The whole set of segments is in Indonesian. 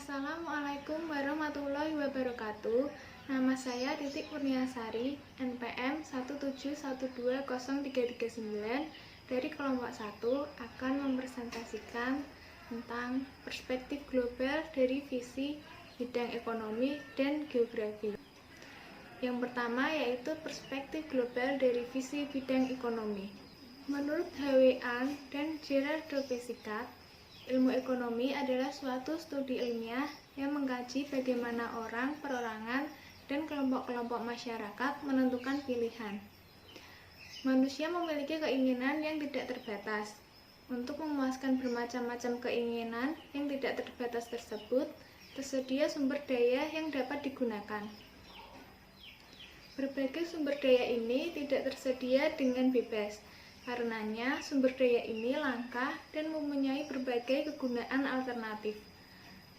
Assalamualaikum warahmatullahi wabarakatuh. Nama saya Titik Kurniasari, NPM 171203339 dari kelompok 1 akan mempresentasikan tentang perspektif global dari visi bidang ekonomi dan geografi. Yang pertama yaitu perspektif global dari visi bidang ekonomi. Menurut H.W. Arendt dan Gerardo Pesiccat, ilmu ekonomi adalah suatu studi ilmiah yang mengkaji bagaimana orang, perorangan, dan kelompok-kelompok masyarakat menentukan pilihan. Manusia memiliki keinginan yang tidak terbatas. Untuk memuaskan bermacam-macam keinginan yang tidak terbatas tersebut, tersedia sumber daya yang dapat digunakan. Berbagai sumber daya ini tidak tersedia dengan bebas. Karenanya, sumber daya ini langka dan mempunyai berbagai kegunaan alternatif.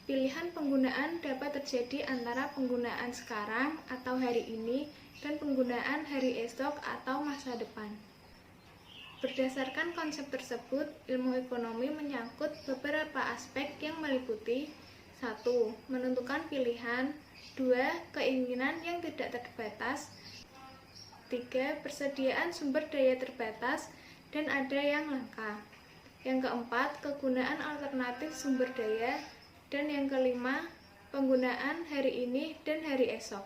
Pilihan penggunaan dapat terjadi antara penggunaan sekarang atau hari ini dan penggunaan hari esok atau masa depan. Berdasarkan konsep tersebut, ilmu ekonomi menyangkut beberapa aspek yang meliputi 1. Menentukan pilihan 2. Keinginan yang tidak terbatas 3. Persediaan sumber daya terbatas dan ada yang langka. Yang keempat, kegunaan alternatif sumber daya. Dan yang kelima, penggunaan hari ini dan hari esok.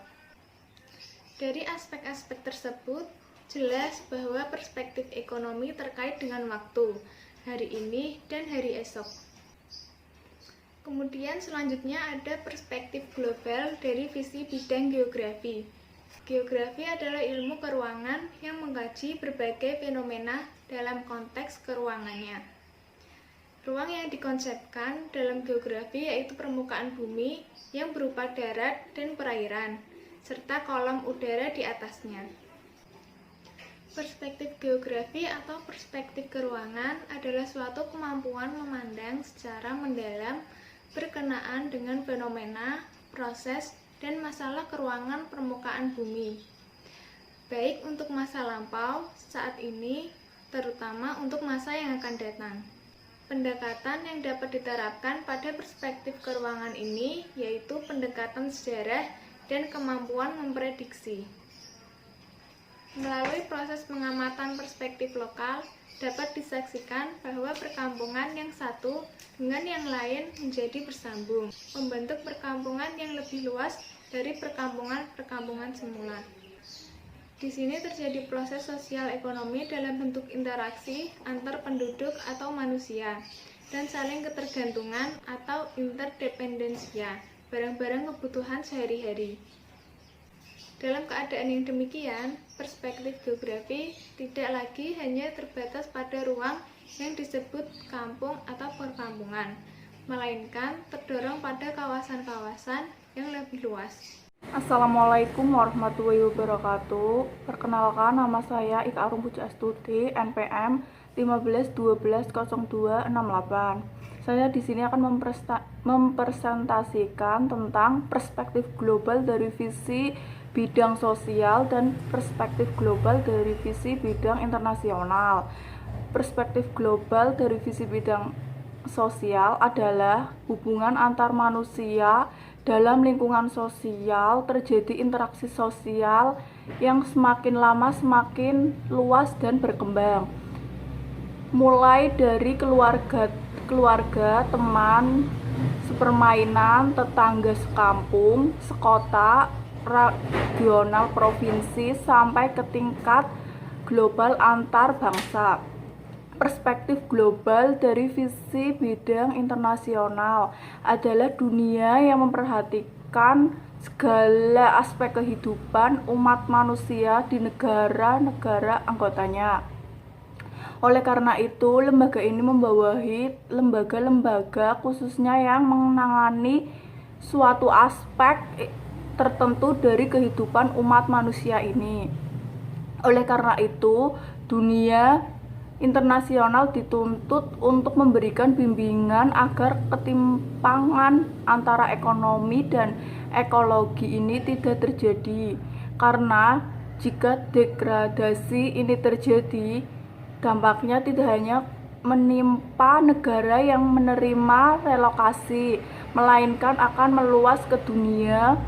Dari aspek-aspek tersebut, jelas bahwa perspektif ekonomi terkait dengan waktu, hari ini dan hari esok. Kemudian selanjutnya ada perspektif global dari visi bidang geografi. Geografi adalah ilmu keruangan yang mengkaji berbagai fenomena dalam konteks keruangannya. Ruang yang dikonsepkan dalam geografi yaitu permukaan bumi yang berupa darat dan perairan, serta kolom udara di atasnya. Perspektif geografi atau perspektif keruangan adalah suatu kemampuan memandang secara mendalam berkenaan dengan fenomena, proses, dan masalah keruangan permukaan bumi, baik untuk masa lampau, saat ini, terutama untuk masa yang akan datang. Pendekatan yang dapat diterapkan pada perspektif keruangan ini yaitu pendekatan sejarah dan kemampuan memprediksi. Melalui proses pengamatan perspektif lokal, dapat disaksikan bahwa perkampungan yang satu dengan yang lain menjadi bersambung, membentuk perkampungan yang lebih luas dari perkampungan-perkampungan semula. Di sini terjadi proses sosial ekonomi dalam bentuk interaksi antar penduduk atau manusia, dan saling ketergantungan atau interdependensia, barang-barang kebutuhan sehari-hari. Dalam keadaan yang demikian, perspektif geografi tidak lagi hanya terbatas pada ruang yang disebut kampung atau perkampungan, melainkan terdorong pada kawasan-kawasan yang lebih luas. Assalamualaikum warahmatullahi wabarakatuh. Perkenalkan, nama saya Ika Arum Puji Astuti, NPM 15120268. Saya di sini akan mempresentasikan tentang perspektif global dari visi bidang sosial dan perspektif global dari visi bidang internasional. Perspektif global dari visi bidang sosial adalah hubungan antar manusia dalam lingkungan sosial, terjadi interaksi sosial yang semakin lama semakin luas dan berkembang. Mulai dari keluarga, teman, sepermainan, tetangga sekampung, sekota, regional, provinsi, sampai ke tingkat global antar bangsa. Perspektif global dari visi bidang internasional adalah dunia yang memperhatikan segala aspek kehidupan umat manusia di negara-negara anggotanya. Oleh karena itu, lembaga ini membawahi lembaga-lembaga khususnya yang menangani suatu aspek tertentu dari kehidupan umat manusia ini. Oleh karena itu, dunia internasional dituntut untuk memberikan bimbingan agar ketimpangan antara ekonomi dan ekologi ini tidak terjadi. Karena jika degradasi ini terjadi, dampaknya tidak hanya menimpa negara yang menerima relokasi, melainkan akan meluas ke dunia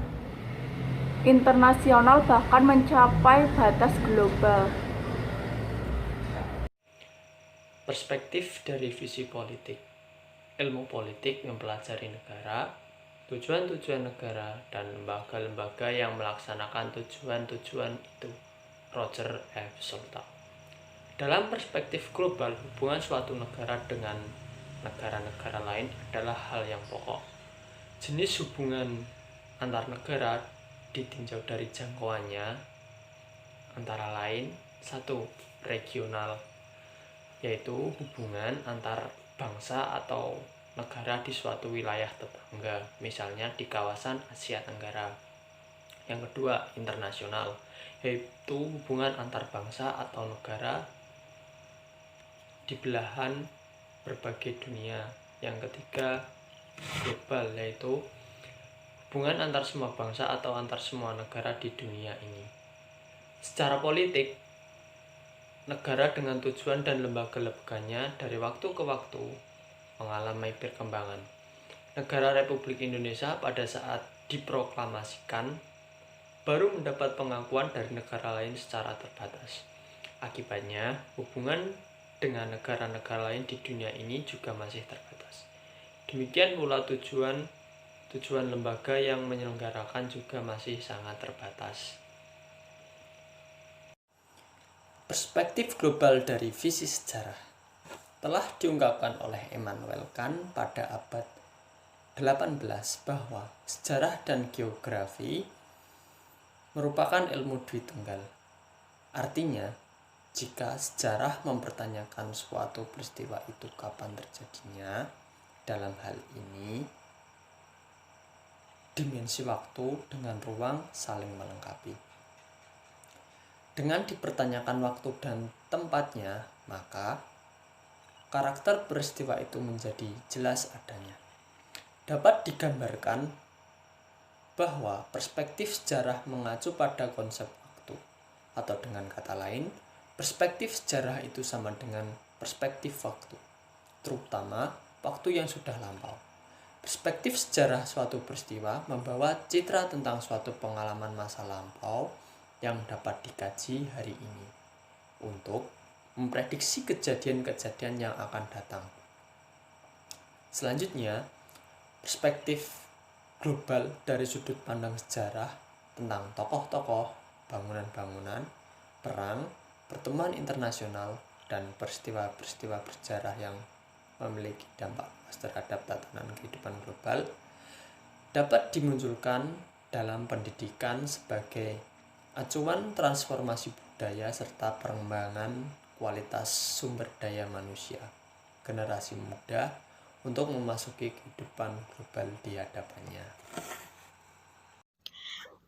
internasional bahkan mencapai batas global. Perspektif dari visi politik. Ilmu politik mempelajari negara, tujuan-tujuan negara, dan lembaga-lembaga yang melaksanakan tujuan-tujuan itu. Roger F. Scholta. Dalam perspektif global, hubungan suatu negara dengan negara-negara lain adalah hal yang pokok. Jenis hubungan antar negara ditinjau dari jangkauannya, antara lain 1. Regional, yaitu hubungan antar bangsa atau negara di suatu wilayah tetangga, misalnya di kawasan Asia Tenggara. Yang kedua, internasional, yaitu hubungan antar bangsa atau negara di belahan berbagai dunia. Yang ketiga, global, yaitu hubungan antar semua bangsa atau antar semua negara di dunia ini. Secara politik, negara dengan tujuan dan lembaga-lembaganya dari waktu ke waktu mengalami perkembangan. Negara Republik Indonesia pada saat diproklamasikan baru mendapat pengakuan dari negara lain secara terbatas. Akibatnya, hubungan dengan negara-negara lain di dunia ini juga masih terbatas. Demikian pula tujuan lembaga yang menyelenggarakan juga masih sangat terbatas. Perspektif global dari visi sejarah telah diungkapkan oleh Immanuel Kant pada abad 18 bahwa sejarah dan geografi merupakan ilmu dui tunggal. Artinya, jika sejarah mempertanyakan suatu peristiwa itu kapan terjadinya, dalam hal ini dimensi waktu dengan ruang saling melengkapi. Dengan dipertanyakan waktu dan tempatnya, maka karakter peristiwa itu menjadi jelas adanya. Dapat digambarkan bahwa perspektif sejarah mengacu pada konsep waktu, atau dengan kata lain, perspektif sejarah itu sama dengan perspektif waktu, terutama waktu yang sudah lampau. Perspektif sejarah suatu peristiwa membawa citra tentang suatu pengalaman masa lampau yang dapat dikaji hari ini untuk memprediksi kejadian-kejadian yang akan datang. Selanjutnya, perspektif global dari sudut pandang sejarah tentang tokoh-tokoh, bangunan-bangunan, perang, pertemuan internasional, dan peristiwa-peristiwa bersejarah yang memiliki dampak luas terhadap tatanan kehidupan global dapat dimunculkan dalam pendidikan sebagai acuan transformasi budaya serta pengembangan kualitas sumber daya manusia generasi muda untuk memasuki kehidupan global di hadapannya.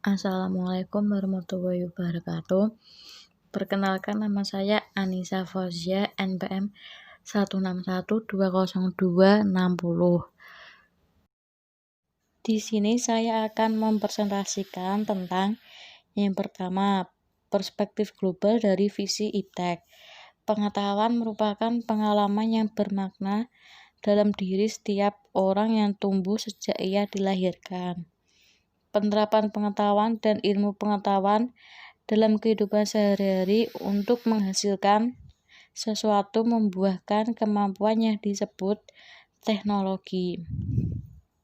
Assalamualaikum warahmatullahi wabarakatuh. Perkenalkan, nama saya Anissa Fauzia, NPM 1612026. Di sini saya akan mempresentasikan tentang yang pertama, perspektif global dari visi IPTEK. Pengetahuan merupakan pengalaman yang bermakna dalam diri setiap orang yang tumbuh sejak ia dilahirkan. Penerapan pengetahuan dan ilmu pengetahuan dalam kehidupan sehari-hari untuk menghasilkan sesuatu membuahkan kemampuan yang disebut teknologi.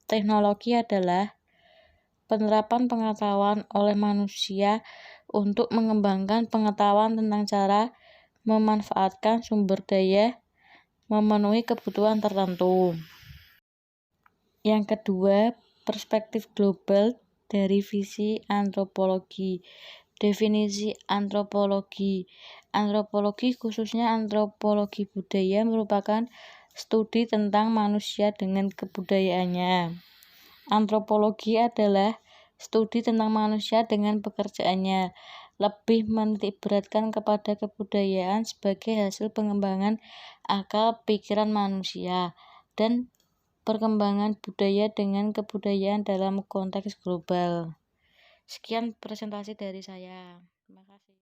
Teknologi adalah penerapan pengetahuan oleh manusia untuk mengembangkan pengetahuan tentang cara memanfaatkan sumber daya memenuhi kebutuhan tertentu. Yang kedua, perspektif global dari visi antropologi. Definisi antropologi. Antropologi, khususnya antropologi budaya, merupakan studi tentang manusia dengan kebudayaannya. Antropologi adalah studi tentang manusia dengan pekerjaannya, lebih menitikberatkan kepada kebudayaan sebagai hasil pengembangan akal pikiran manusia dan perkembangan budaya dengan kebudayaan dalam konteks global. Sekian presentasi dari saya. Terima kasih.